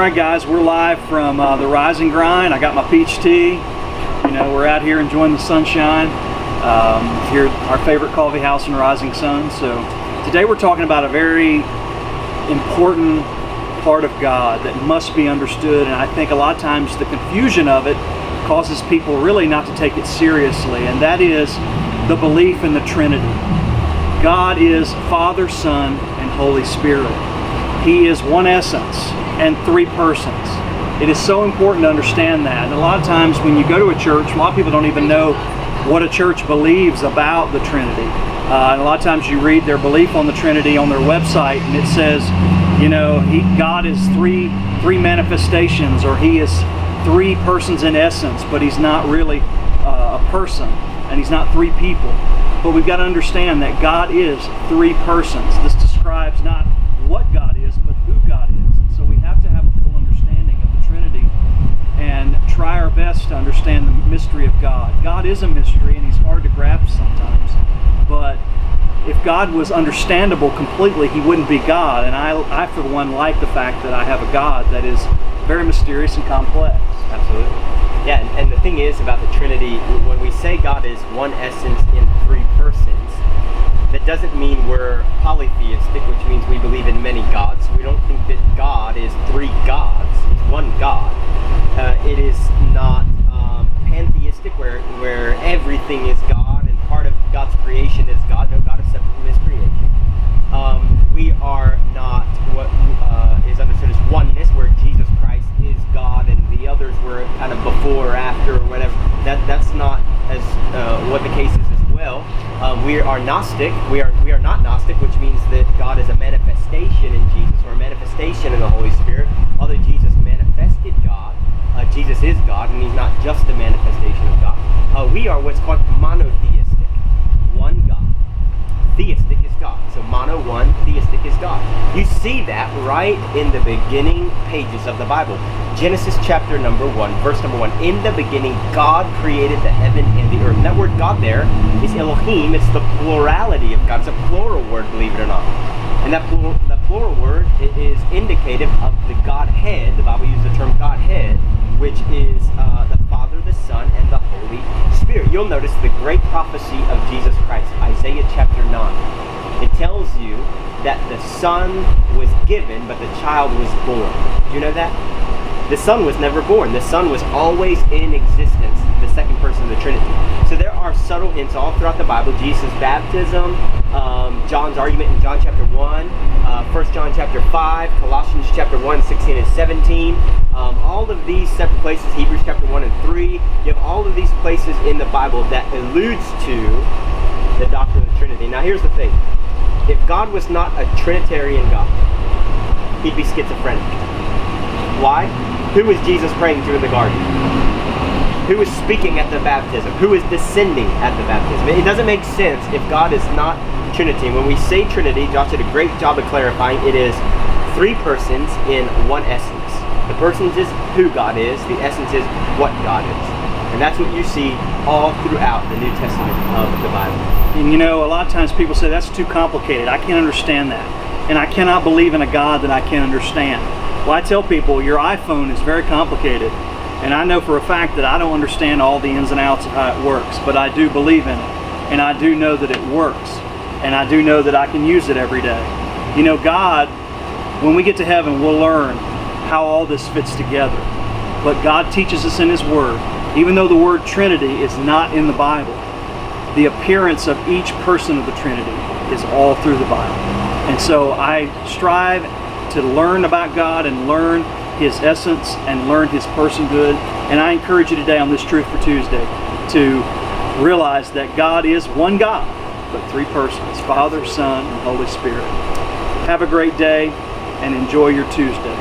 Alright guys, we're live from the Rise and Grind. I got my peach tea. You know, we're out here enjoying the sunshine. Here at our favorite coffee house in Rising Sun. So today we're talking about a very important part of God that must be understood, and I think a lot of times the confusion of it causes people really not to take it seriously, and that is the belief in the Trinity. God is Father, Son, and Holy Spirit. He is one essence and three persons. It is so important to understand that. And a lot of times when you go to a church, a lot of people don't even know what a church believes about the Trinity. And a lot of times you read their belief on the Trinity on their website, and it says, you know, God is three manifestations, or He is three persons in essence, but He's not really a person, and He's not three people. But we've got to understand that God is three persons. This describes not what God is, but who God is. So we have to have a full understanding of the Trinity and try our best to understand the mystery of God. God is a mystery, and He's hard to grasp sometimes. But if God was understandable completely, He wouldn't be God. And I for one, like the fact that I have a God that is very mysterious and complex. Absolutely. Yeah, and the thing is about the Trinity, when we say God is one essence in three persons, that doesn't mean we're polytheistic, which means we believe in many gods. We don't think that God is three gods. He's one God. It is not pantheistic, where everything is God and part of God's creation is God. No, God is separate from His creation. We are not what is understood as oneness, where Jesus Christ is God and the others were kind of before or after or whatever. That's not as what the case is as well. We are Gnostic. We are not Gnostic, which means that God is a manifestation in Jesus, or a manifestation in the Holy Spirit. Although Jesus manifested God, Jesus is God, and He's not just a manifestation of God. We are what's called monotheistic, one God. Theistic is God. So mono, one, theistic is God. You see that right in the beginning pages of the Bible. Genesis chapter number 1, verse number 1. In the beginning, God created the heaven and the earth. And that word God there is Elohim. It's the plurality of God. It's a plural word, believe it or not. And that plural word is indicative of the Godhead. The Bible uses the term Godhead, which is the Father, the Son, and the Holy Spirit. You'll notice the great prophecy of Jesus Christ, Isaiah chapter 9. It tells you that the Son was given, but the child was born. Do you know that? The Son was never born. The Son was always in existence, the second person of the Trinity. So there are subtle hints all throughout the Bible. Jesus' baptism, John's argument in John chapter 1, 1 John chapter 5, Colossians chapter 1, 16 and 17. All of these separate places, Hebrews chapter 1 and 3, you have all of these places in the Bible that alludes to the doctrine of the Trinity. Now here's the thing. If God was not a Trinitarian God, He'd be schizophrenic. Why? Who was Jesus praying to in the garden? Who was speaking at the baptism? Who was descending at the baptism? It doesn't make sense if God is not Trinity. And when we say Trinity, Josh did a great job of clarifying, it is three persons in one essence. The persons is who God is, the essence is what God is. And that's what you see all throughout the New Testament of the Bible. And you know, a lot of times people say, that's too complicated. I can't understand that. And I cannot believe in a God that I can't understand. Well, I tell people, your iPhone is very complicated. And I know for a fact that I don't understand all the ins and outs of how it works, but I do believe in it. And I do know that it works. And I do know that I can use it every day. You know, God, when we get to heaven, we'll learn how all this fits together. But God teaches us in His Word. Even though the word Trinity is not in the Bible, the appearance of each person of the Trinity is all through the Bible. And so I strive to learn about God and learn His essence and learn His personhood. And I encourage you today on this Truth for Tuesday to realize that God is one God, but three persons, Father, Son, and Holy Spirit. Have a great day and enjoy your Tuesday.